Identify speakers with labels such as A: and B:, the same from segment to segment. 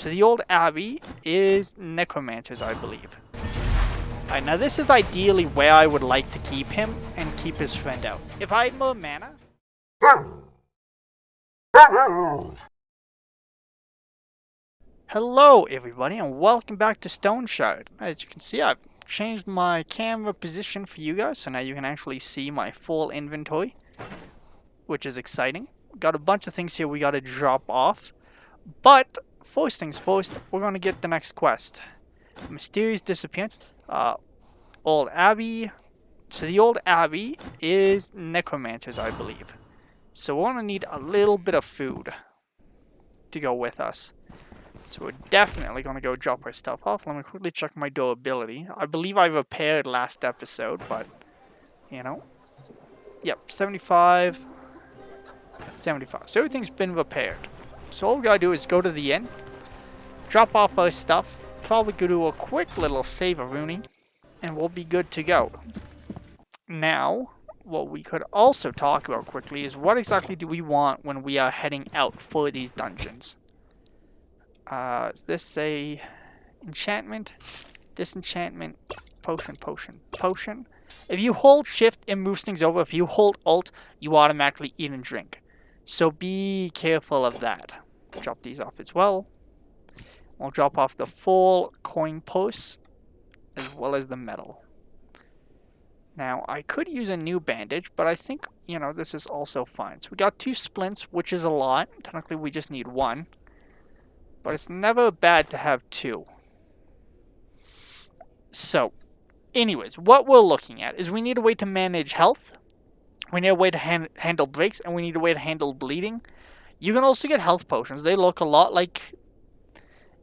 A: So the old abbey is necromancers, I believe. Alright, now this is ideally where I would like to keep him and keep his friend out. If I had more mana... Hello everybody and welcome back to Stoneshard. As you can see, I've changed my camera position for you guys, so now you can actually see my full inventory, which is exciting. Got a bunch of things here we gotta drop off, but first things first, we're gonna get the next quest. Mysterious disappearance. Old abbey. So the old abbey is necromancers, I believe. So we're gonna need a little bit of food to go with us. So we're definitely going to go drop our stuff off. Let me quickly check my durability. I believe I repaired last episode, but, you know. Yep, 75. 75. So everything's been repaired. So all we got to do is go to the inn, drop off our stuff, probably go do a quick little save-a-rooney, and we'll be good to go. Now, what we could also talk about quickly is what exactly do we want when we are heading out for these dungeons? Is this a enchantment, disenchantment, potion? If you hold shift, it moves things over. If you hold alt, you automatically eat and drink. So be careful of that. Drop these off as well. We'll drop off the full coin purse as well as the metal. Now, I could use a new bandage, but I think, you know, this is also fine. So we got 2 splints, which is a lot. Technically, we just need 1. But it's never bad to have 2. So, anyways, what we're looking at is we need a way to manage health. We need a way to handle breaks, and we need a way to handle bleeding. You can also get health potions. They look a lot like...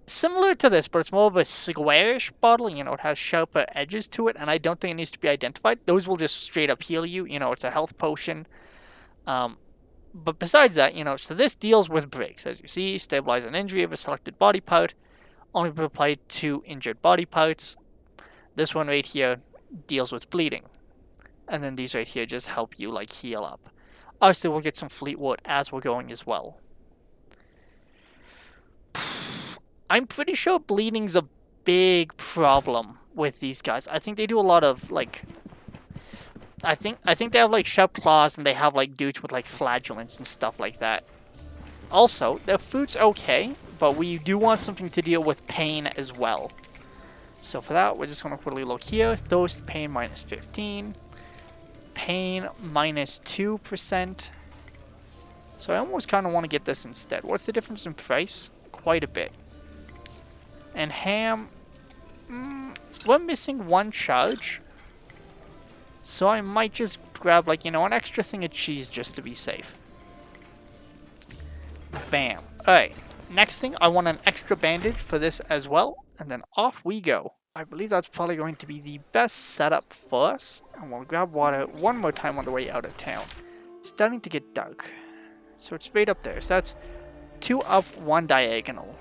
A: similar to this, but it's more of a squarish bottle. You know, it has sharper edges to it, and I don't think it needs to be identified. Those will just straight up heal you. You know, it's a health potion. But besides that, you know, so this deals with breaks. As you see, stabilize an injury of a selected body part. Only applied to injured body parts. This one right here deals with bleeding. And then these right here just help you, like, heal up. Obviously, we'll get some Fleetwood as we're going as well. I'm pretty sure bleeding's a big problem with these guys. I think they do a lot of, like... I think they have, like, sharp claws, and they have, like, dudes with, like, flagellants and stuff like that. Also, their food's okay, but we do want something to deal with pain as well. So for that, we're just going to quickly look here. Thirst, pain, minus 15. Pain, minus 2%. So I almost kind of want to get this instead. What's the difference in price? Quite a bit. And ham... we're missing 1 charge. So I might just grab, like, you know, an extra thing of cheese just to be safe. Bam. Alright. Next thing, I want an extra bandage for this as well. And then off we go. I believe that's probably going to be the best setup for us. And we'll grab water one more time on the way out of town. It's starting to get dark. So it's right up there. So that's 2 up, 1 diagonal.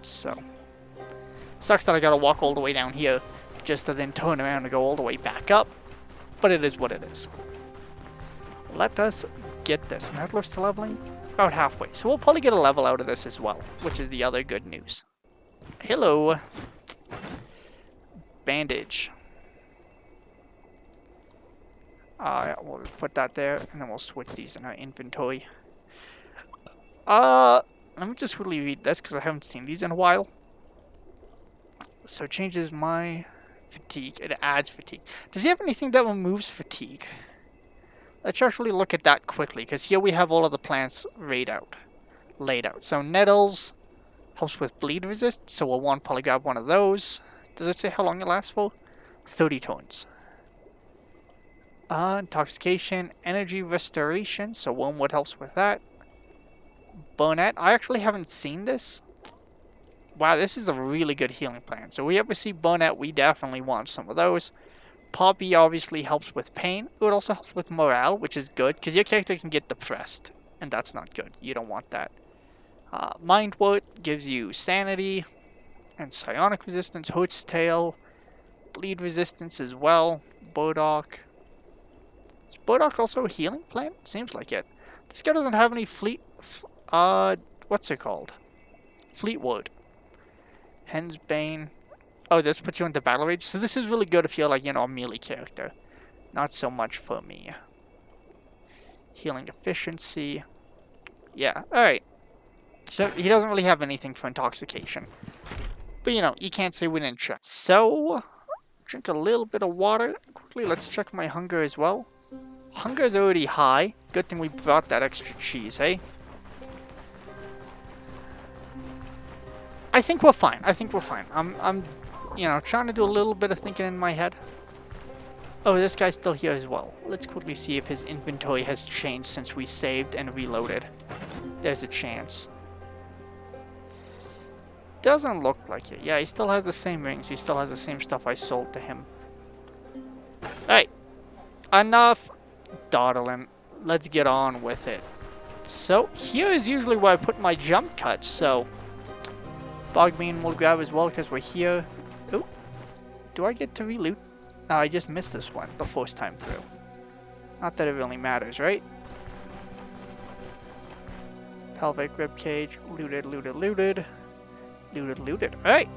A: So. Sucks that I gotta walk all the way down here. Just to then turn around and go all the way back up. But it is what it is. Let us get this. Now close to leveling? About halfway. So we'll probably get a level out of this as well, which is the other good news. Hello. Bandage. We'll put that there, and then we'll switch these in our inventory. Let me just really read this, because I haven't seen these in a while. So it changes my... fatigue. It adds fatigue. Does he have anything that removes fatigue? Let's actually look at that quickly, because here we have all of the plants laid out. So nettles helps with bleed resist, so we'll want to probably grab one of those. Does it say how long it lasts for? 30 turns. Intoxication, energy restoration, so wormwood helps with that. Burnet, I actually haven't seen this. Wow, this is a really good healing plan. So we ever see Burnet, we definitely want some of those. Poppy obviously helps with pain. It also helps with morale, which is good, because your character can get depressed. And that's not good. You don't want that. Mindwort gives you sanity and psionic resistance. Hood's Tail, bleed resistance as well. Burdock. Is Burdock also a healing plant? Seems like it. This guy doesn't have any what's it called? Fleetwood. Hensbane. Oh, this puts you into battle rage. So this is really good if you're like, you know, a melee character. Not so much for me. Healing efficiency. Yeah, alright. So he doesn't really have anything for intoxication. But you know, you can't say we didn't check. So, drink a little bit of water. Quickly, let's check my hunger as well. Hunger is already high. Good thing we brought that extra cheese, hey? I think we're fine. I think we're fine. I'm, you know, trying to do a little bit of thinking in my head. Oh, this guy's still here as well. Let's quickly see if his inventory has changed since we saved and reloaded. There's a chance. Doesn't look like it. Yeah, he still has the same rings. He still has the same stuff I sold to him. Alright. Enough dawdling. Let's get on with it. So, here is usually where I put my jump cut, so... Bogbean will grab as well because we're here. Oh, do I get to reloot? No, I just missed this one the first time through. Not that it really matters, right? Pelvic ribcage. Looted, looted, looted. Looted, looted. Alright.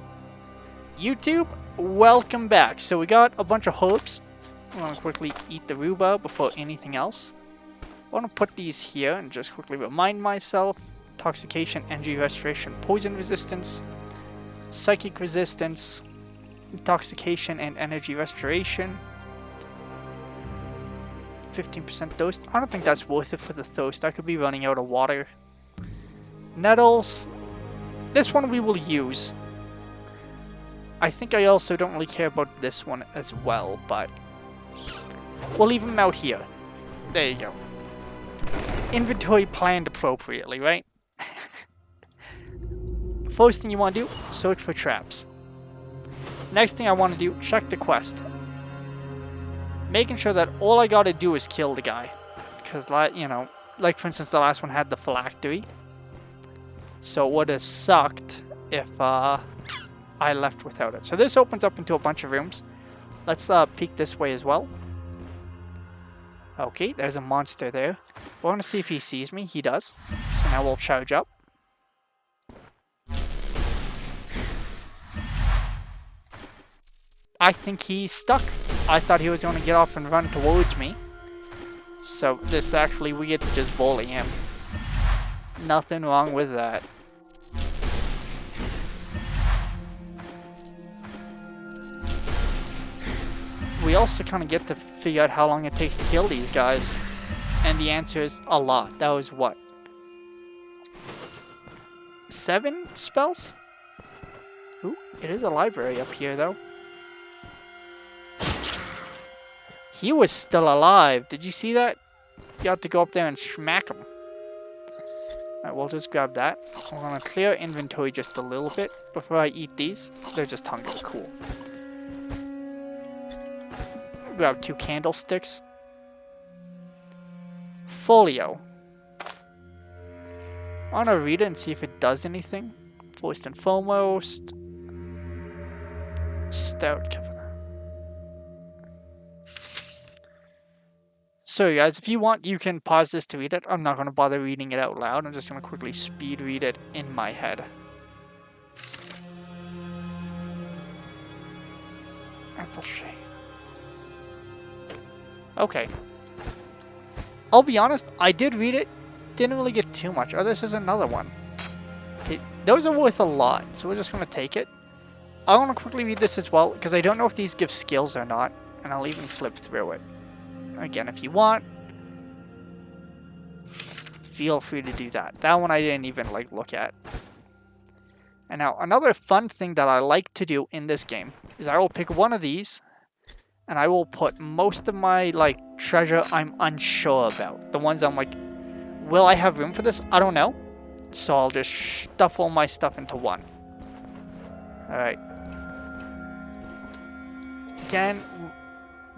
A: YouTube, welcome back. So we got a bunch of herbs. I want to quickly eat the rhubarb before anything else. I want to put these here and just quickly remind myself. Intoxication, energy restoration, poison resistance, psychic resistance, intoxication and energy restoration. 15% thirst. I don't think that's worth it for the thirst. I could be running out of water. Nettles. This one we will use. I think I also don't really care about this one as well, but we'll leave them out here. There you go. Inventory planned appropriately, right? First thing you want to do, search for traps. Next thing I want to do, check the quest. Making sure that all I gotta do is kill the guy. Because, you know, like for instance, the last one had the phylactery. So it would have sucked if I left without it. So this opens up into a bunch of rooms. Let's peek this way as well. Okay, there's a monster there. I want to see if he sees me. He does. So now we'll charge up. I think he's stuck. I thought he was going to get off and run towards me. So this actually, we get to just bully him. Nothing wrong with that. We also kind of get to figure out how long it takes to kill these guys. And the answer is a lot. That was what? 7 spells? Ooh, it is a library up here though. He was still alive. Did you see that? You have to go up there and smack him. Alright, we'll just grab that. I'm gonna clear inventory just a little bit before I eat these. They're just hungry. Cool. Grab 2 candlesticks. Folio. I want to read it and see if it does anything. First and foremost. Stout cover. So guys, if you want, you can pause this to read it. I'm not going to bother reading it out loud. I'm just going to quickly speed read it in my head. Apple shade. Okay. I'll be honest, I did read it. Didn't really get too much. Oh, this is another one. Okay, those are worth a lot, so we're just going to take it. I want to quickly read this as well, because I don't know if these give skills or not. And I'll even flip through it. Again, if you want, feel free to do that. That one I didn't even look at. And now another fun thing that I like to do in this game is I will pick one of these and I will put most of my treasure I'm unsure about. The ones I'm like, will I have room for this? I don't know. So I'll just stuff all my stuff into one. Alright. Again,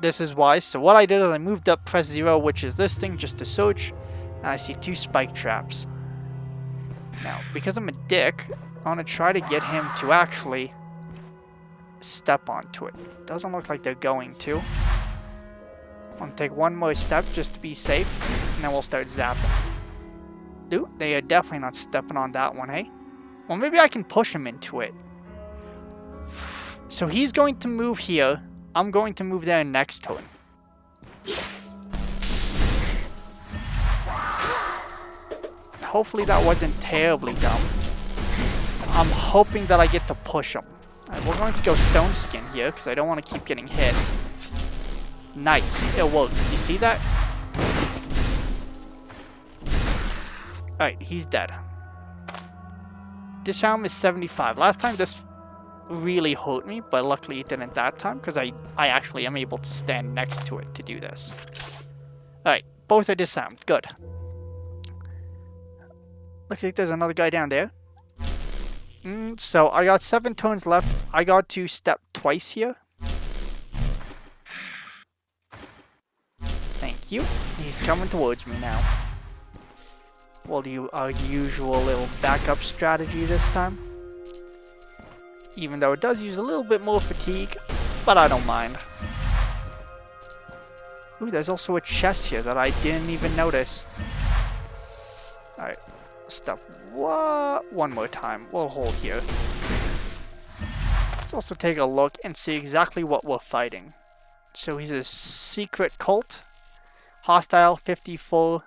A: this is wise. So what I did is I moved up press 0, which is this thing, just to search. And I see 2 spike traps. Now, because I'm a dick, I want to try to get him to actually step onto it. Doesn't look like they're going to. I want to take one more step just to be safe. And then we'll start zapping. Dude, they are definitely not stepping on that one, hey? Well, maybe I can push him into it. So he's going to move here. I'm going to move there next to him. Hopefully that wasn't terribly dumb. I'm hoping that I get to push him. Alright, we're going to go Stone Skin here, because I don't want to keep getting hit. Nice. It worked. You see that? Alright, he's dead. Disarm is 75. Last time this really hurt me, but luckily it didn't that time, because I actually am able to stand next to it to do this. Alright, both are disarmed. Good. Looks like there's another guy down there. So I got 7 turns left. I got to step twice here. Thank you. He's coming towards me now. We'll do our usual little backup strategy this time. Even though it does use a little bit more fatigue, but I don't mind. Ooh, there's also a chest here that I didn't even notice. Alright, step one more time. We'll hold here. Let's also take a look and see exactly what we're fighting. So he's a secret cult. Hostile, 54.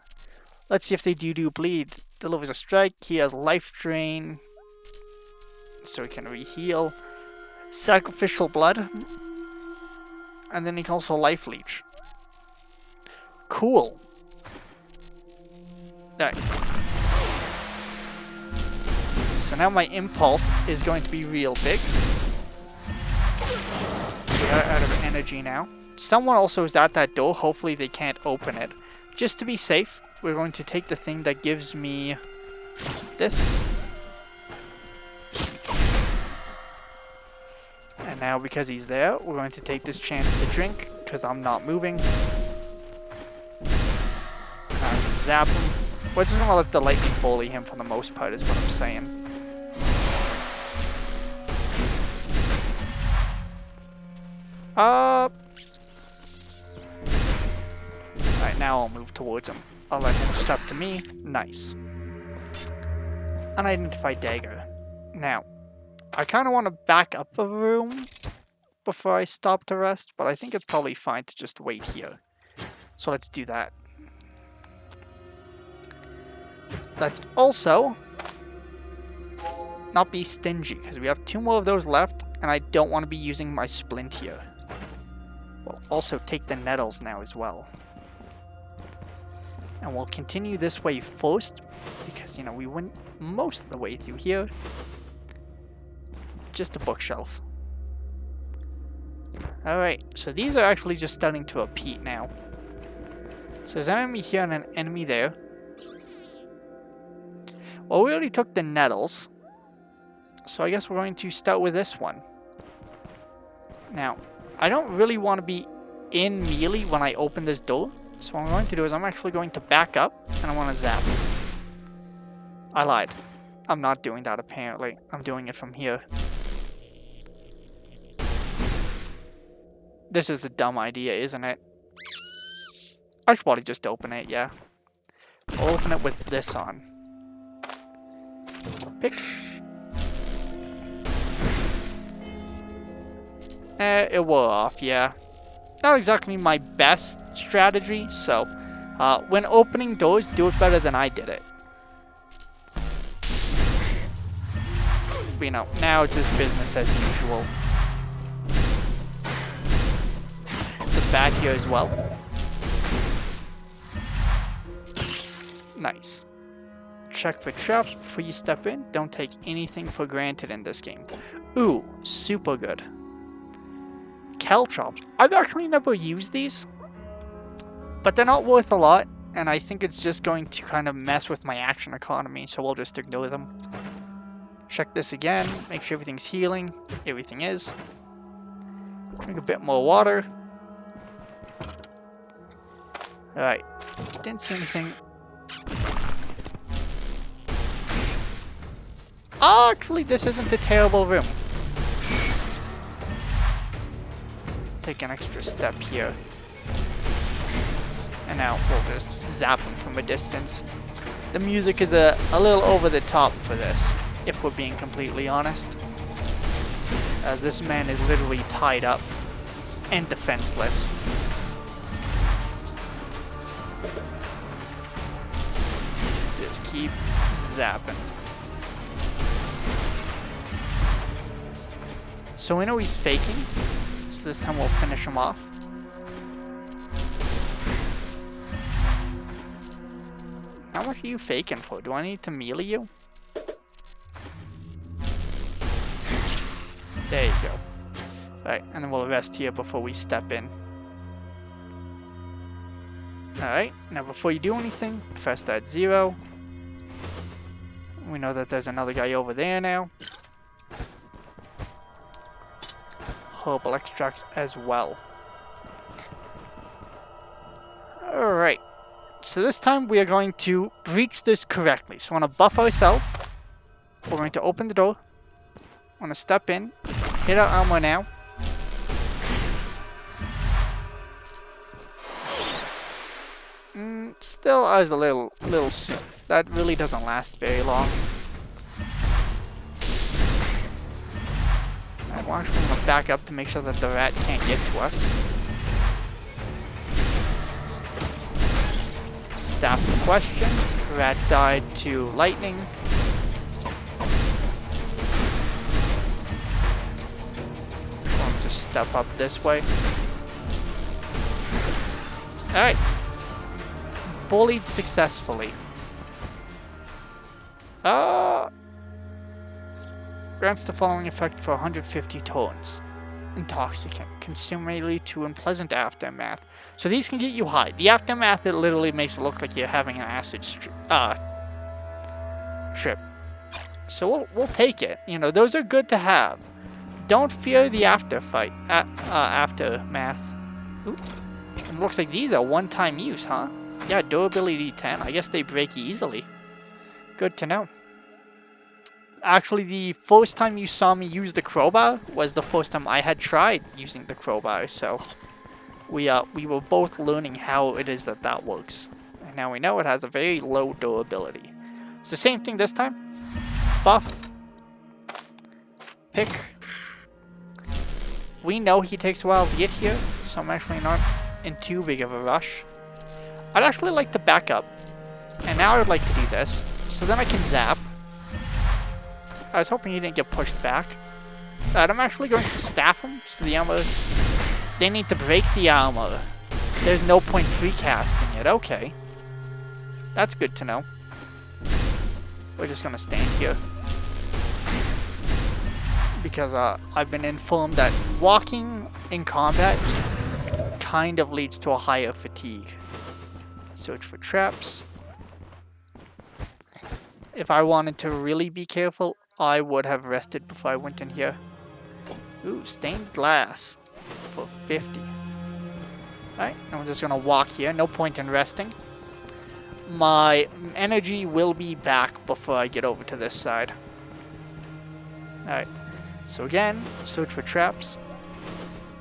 A: Let's see if they do bleed. Delivers a strike. He has life drain, so he can re-heal. Sacrificial blood. And then he can also life leech. Cool. Alright. So now my impulse is going to be real big. We are out of energy now. Someone also is at that door. Hopefully they can't open it. Just to be safe, we're going to take the thing that gives me this. And now because he's there, we're going to take this chance to drink, because I'm not moving. Zap him. We're just going to let the lightning bully him for the most part, is what I'm saying. Alright, now I'll move towards him. I'll let him step to me. Nice. Unidentified dagger. Now, I kind of want to back up a room before I stop to rest, but I think it's probably fine to just wait here. So let's do that. Let's also not be stingy, because we have 2 more of those left, and I don't want to be using my splint here. We'll also take the nettles now as well. And we'll continue this way first, because, you know, we went most of the way through here. Just a bookshelf. Alright, so these are actually just starting to repeat now. So there's an enemy here and an enemy there. Well, we already took the nettles, so I guess we're going to start with this one. Now, I don't really want to be in melee when I open this door, so what I'm going to do is I'm actually going to back up, and I want to zap. I lied. I'm not doing that apparently. I'm doing it from here. This is a dumb idea, isn't it? I should probably just open it, yeah. I'll open it with this on. Pick. It wore off, yeah. Not exactly my best strategy, so when opening doors, do it better than I did it. But, you know, now it's just business as usual. It's the bat here as well. Nice. Check for traps before you step in. Don't take anything for granted in this game. Ooh, super good. Caltrops. I've actually never used these, but they're not worth a lot, and I think it's just going to kind of mess with my action economy, so we'll just ignore them. Check this again, make sure everything's healing. Everything is. Drink a bit more water. Alright, didn't see anything. Actually, this isn't a terrible room. Take an extra step here. And now we'll just zap him from a distance. The music is a little over the top for this, if we're being completely honest. This man is literally tied up and defenseless. Just keep zapping. So we know he's faking, so this time we'll finish him off. How much are you faking for? Do I need to melee you? There you go. Alright, and then we'll rest here before we step in. Alright, now before you do anything, press that 0. We know that there's another guy over there now. Herbal extracts as well. Alright. So this time we are going to breach this correctly. So we're going to buff ourselves. We're going to open the door. We're going to step in. Hit our armor now. Still has a little that really doesn't last very long. We're actually going to back up to make sure that the rat can't get to us. Staff the question. Rat died to lightning. I'll just step up this way. Alright. Bullied successfully. Grants the following effect for 150 turns. Intoxicant. Consume melee to unpleasant aftermath. So these can get you high. The aftermath, it literally makes it look like you're having an acid trip. So we'll take it. You know, those are good to have. Don't fear the aftermath. Ooh. It looks like these are one-time use, huh? Yeah, durability 10. I guess they break easily. Good to know. Actually, the first time you saw me use the crowbar was the first time I had tried using the crowbar, so we were both learning how it is that works. And now we know it has a very low durability. It's the same thing this time. Buff. Pick. We know he takes a while to get here, so I'm actually not in too big of a rush. I'd actually like to back up, and now I would like to do this, so then I can zap. I was hoping he didn't get pushed back. I'm actually going to staff him, so the armor... They need to break the armor. There's no point recasting it. Okay. That's good to know. We're just going to stand here. Because I've been informed that walking in combat kind of leads to a higher fatigue. Search for traps. If I wanted to really be careful, I would have rested before I went in here. Ooh, stained glass for 50. Alright, now we're just gonna walk here. No point in resting. My energy will be back before I get over to this side. Alright, so again, search for traps.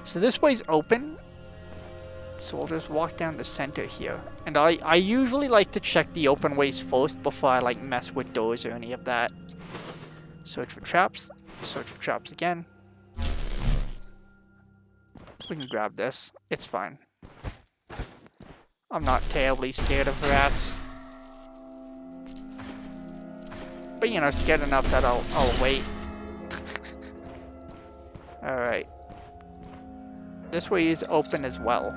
A: So this way's open. So we'll just walk down the center here. And I usually like to check the open ways first before I like mess with doors or any of that. Search for traps. Search for traps again. We can grab this. It's fine. I'm not terribly scared of rats. But you know, scared enough that I'll wait. Alright. This way is open as well.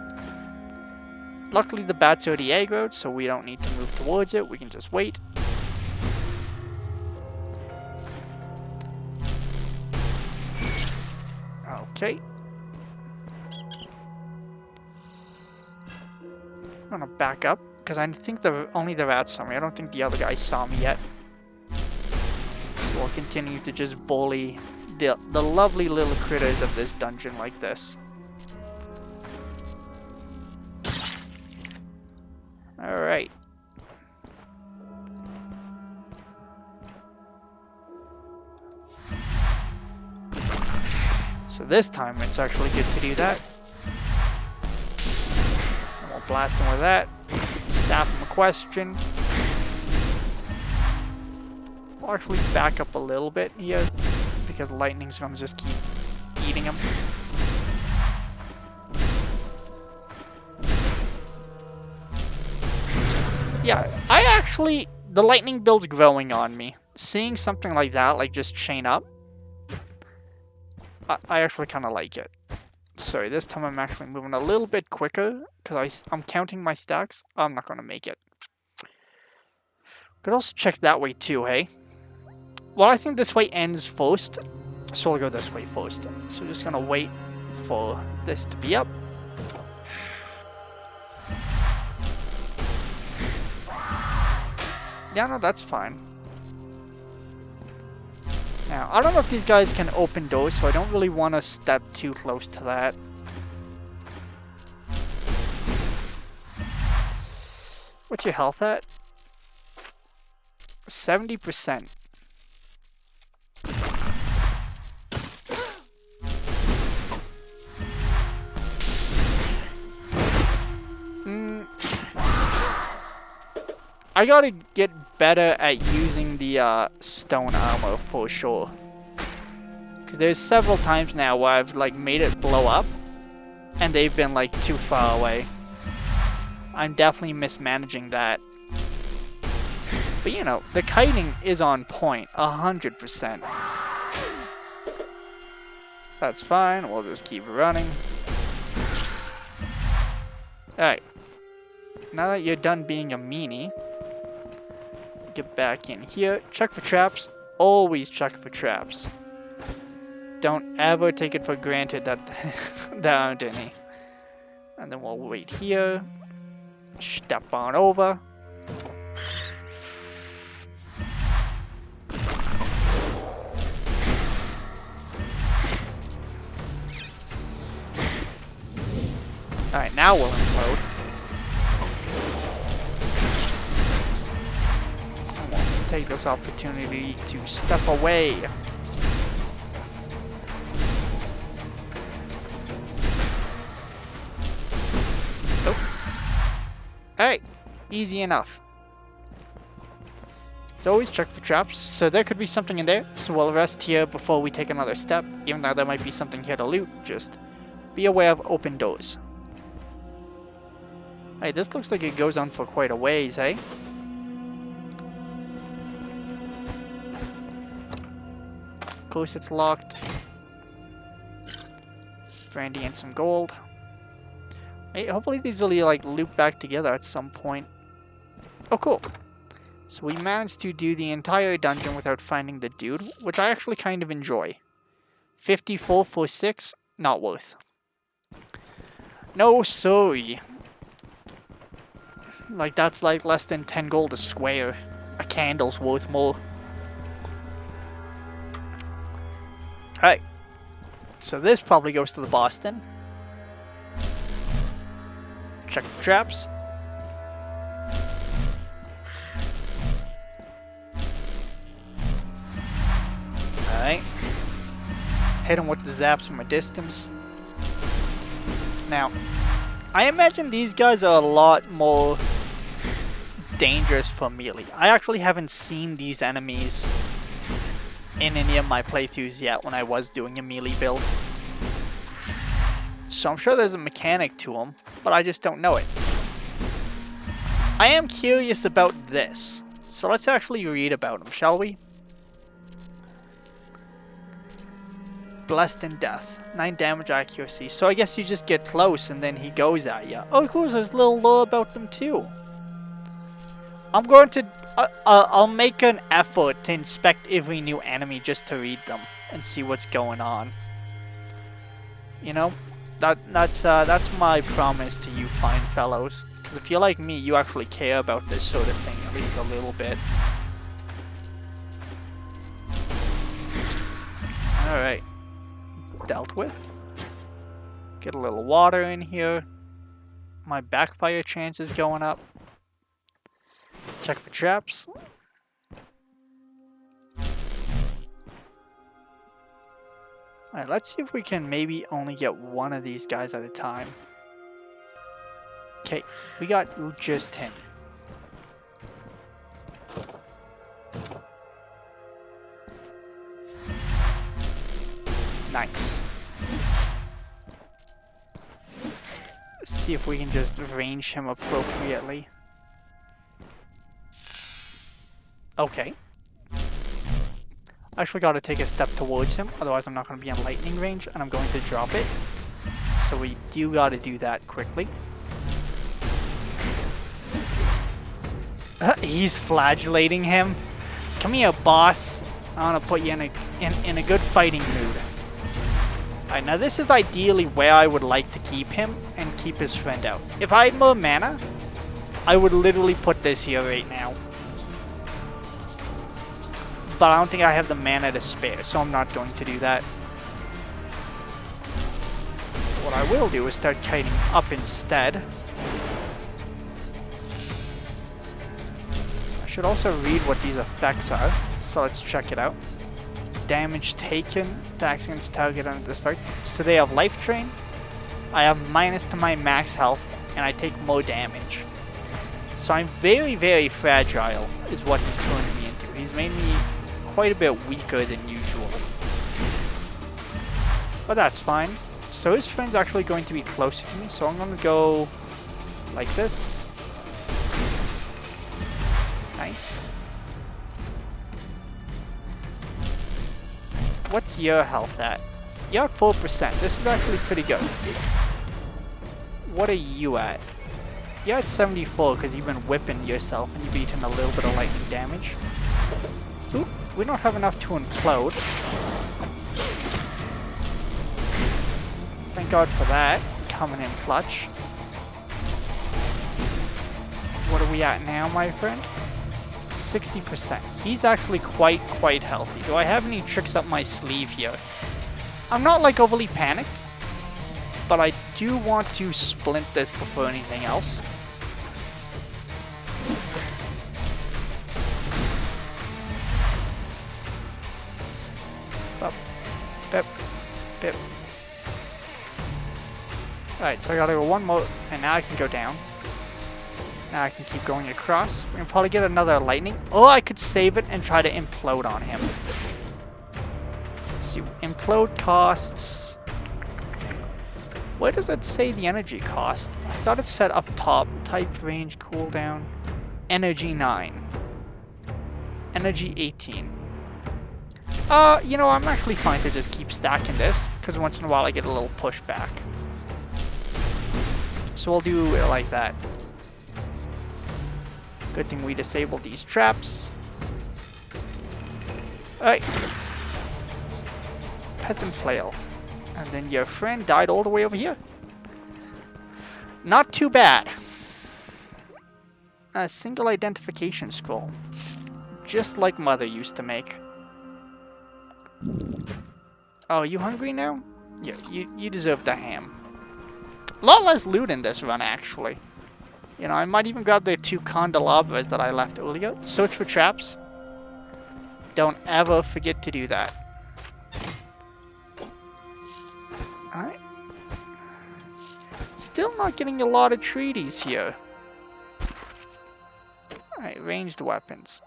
A: Luckily the bat's already aggroed, so we don't need to move towards it. We can just wait. Okay. I'm gonna back up, because I think only the rat saw me. I don't think the other guy saw me yet. So we'll continue to just bully the lovely little critters of this dungeon like this. Alright. So this time it's actually good to do that. And we'll blast him with that. Staff him a question. We'll actually back up a little bit here, because lightning's gonna just keep eating him. Yeah, the lightning build's growing on me. Seeing something like that, like just chain up, I actually kind of like it. Sorry, this time I'm actually moving a little bit quicker because I'm counting my stacks. I'm not going to make it. Could also check that way too, hey? Well, I think this way ends first, so I'll go this way first. So just going to wait for this to be up. Yeah, no, that's fine. Now, I don't know if these guys can open doors, so I don't really want to step too close to that. What's your health at? 70%. I gotta get better at using the stone armor for sure. Because there's several times now where I've like made it blow up and they've been like too far away. I'm definitely mismanaging that. But you know, the kiting is on point, 100%. That's fine, we'll just keep running. Alright. Now that you're done being a meanie, get back in here. Check for traps. Always check for traps. Don't ever take it for granted that there aren't any. And then we'll wait here. Step on over. Alright, now we'll implode. Take this opportunity to step away. Oh. Alright, easy enough. So always check for traps. So there could be something in there, so we'll rest here before we take another step. Even though there might be something here to loot, just be aware of open doors. Hey, this looks like it goes on for quite a ways, hey? Of course it's locked. Brandy and some gold. Hey, hopefully these will like loop back together at some point. Oh, cool. So we managed to do the entire dungeon without finding the dude, which I actually kind of enjoy. 54 for 6, not worth. No, sorry. Like, that's like less than 10 gold a square. A candle's worth more. Alright. So this probably goes to the boss then. Check the traps. Alright. Hit him with the zaps from a distance. Now, I imagine these guys are a lot more dangerous for melee. I actually haven't seen these enemies in any of my playthroughs yet when I was doing a melee build. So I'm sure there's a mechanic to them, but I just don't know it. I am curious about this, so let's actually read about them, shall we? Blessed in death, 9 damage accuracy. So I guess you just get close and then he goes at you. Oh, of course, there's a little lore about them too. I'm going to, I'll make an effort to inspect every new enemy just to read them and see what's going on. You know, that's my promise to you fine fellows. Because if you're like me, you actually care about this sort of thing, at least a little bit. Alright. Dealt with. Get a little water in here. My backfire chance is going up. Check for traps. Alright, let's see if we can maybe only get one of these guys at a time. Okay, we got just him. Nice. see if we can just range him appropriately. Okay. I actually got to take a step towards him, otherwise I'm not going to be in lightning range, and I'm going to drop it. So we do got to do that quickly. He's flagellating him. Come here, boss. I want to put you in a good fighting mood. Alright, now this is ideally where I would like to keep him and keep his friend out. If I had more mana, I would literally put this here right now. But I don't think I have the mana to spare, so I'm not going to do that. What I will do is start kiting up instead. I should also read what these effects are, so let's check it out. Damage taken, attacks against target under this effect. So they have life drain. I have minus to my max health, and I take more damage. So I'm very, very fragile, is what he's turning me into. He's made me quite a bit weaker than usual. But that's fine. So his friend's actually going to be closer to me, so I'm going to go like this. Nice. What's your health at? You're at 4%. This is actually pretty good. What are you at? You're at 74 because you've been whipping yourself and you've eaten a little bit of lightning damage. Oop, we don't have enough to implode. Thank God for that. Coming in clutch. What are we at now, my friend? 60%. He's actually quite healthy. Do I have any tricks up my sleeve here? I'm not like overly panicked, but I do want to splint this before anything else. Up, bip, bip. Alright, so I gotta go one more, and now I can go down. Now I can keep going across. We can probably get another lightning. Or I could save it and try to implode on him. Let's see. Implode costs... Where does it say the energy cost? I thought it said up top. Type, range, cooldown. Energy 9. Energy 18. You know, I'm actually fine to just keep stacking this. Because once in a while I get a little pushback. So we'll do it like that. Good thing we disabled these traps. Alright. Peasant flail. And then your friend died all the way over here. Not too bad. A single identification scroll. Just like Mother used to make. Oh, you hungry now? Yeah, you deserve the ham. A lot less loot in this run, actually. You know, I might even grab the 2 candelabras that I left earlier. Search for traps. Don't ever forget to do that. Alright. Still not getting a lot of treaties here. Alright, ranged weapons.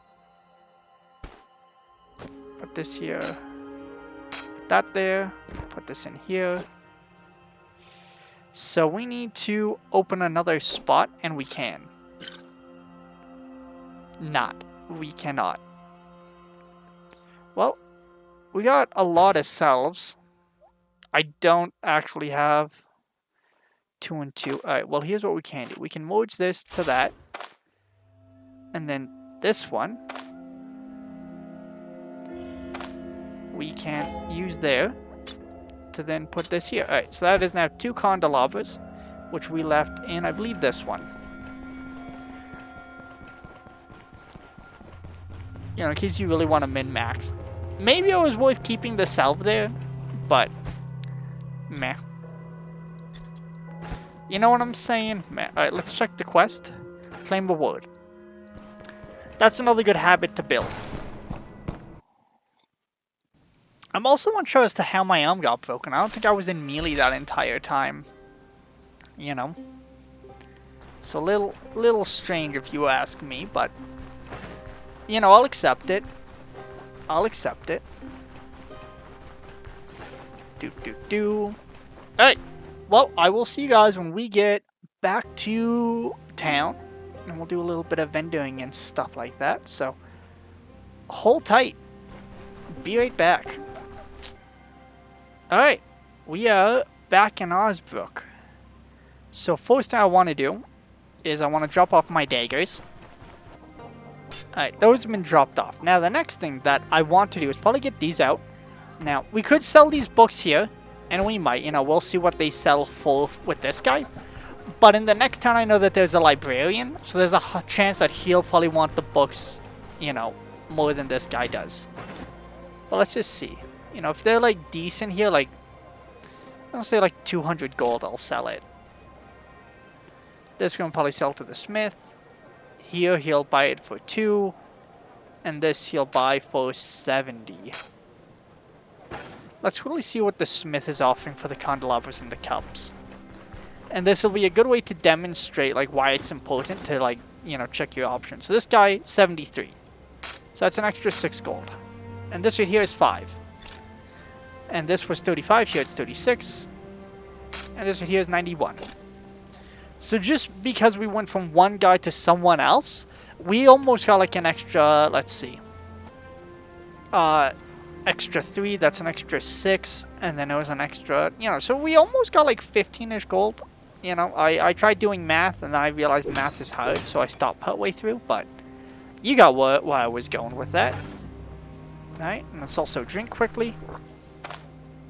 A: Put this here. Put that there. Put this in here. So we need to open another spot, and we can. Not. We cannot. Well, we got a lot of selves. I don't actually have 2 and 2. Alright, well here's what we can do. We can merge this to that. And then this one we can use there to then put this here. Alright, so that is now 2 candelabras, which we left in, I believe, this one. You know, in case you really want to min-max. Maybe it was worth keeping the salve there, but meh. You know what I'm saying? Meh. Alright, let's check the quest. Claim reward. That's another good habit to build. I'm also unsure as to how my arm got broken. I don't think I was in melee that entire time. You know. So little strange if you ask me, but you know, I'll accept it. I'll accept it. Alright. Well, I will see you guys when we get back to town, and we'll do a little bit of vending and stuff like that. So hold tight. Be right back. Alright, we are back in Osbrook. So first thing I want to do is I want to drop off my daggers. Alright, those have been dropped off. Now the next thing that I want to do is probably get these out. Now, we could sell these books here, and we might, you know, we'll see what they sell for with this guy. But in the next town I know that there's a librarian, so there's a chance that he'll probably want the books, you know, more than this guy does. But let's just see. You know, if they're like decent here, like, I'll say like 200 gold, I'll sell it. This one probably sell to the smith. Here he'll buy it for 2. And this he'll buy for 70. Let's really see what the smith is offering for the candelabras and the cups. And this will be a good way to demonstrate like why it's important to like, you know, check your options. So this guy, 73. So that's an extra 6 gold. And this right here is 5. And this was 35, here it's 36. And this right here is 91. So just because we went from one guy to someone else, we almost got like an extra, let's see. Extra 3, that's an extra 6. And then it was an extra, you know, so we almost got like 15-ish gold. You know, I tried doing math and then I realized math is hard, so I stopped partway through. But you got where I was going with that. Alright, and let's also drink quickly.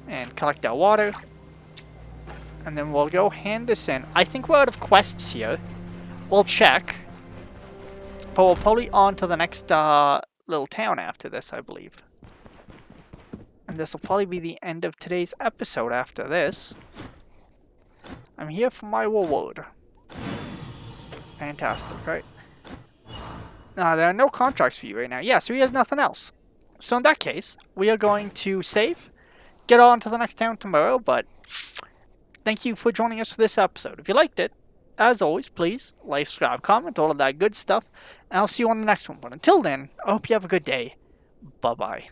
A: And collect our water. And then we'll go hand this in. I think we're out of quests here. We'll check. But we'll probably on to the next little town after this, I believe. And this will probably be the end of today's episode after this. I'm here for my reward. Fantastic, right? There are no contracts for you right now. Yeah, so he has nothing else. So in that case, we are going to save. Get on to the next town tomorrow, but thank you for joining us for this episode. If you liked it, as always, please like, subscribe, comment, all of that good stuff, and I'll see you on the next one. But until then, I hope you have a good day. Bye-bye.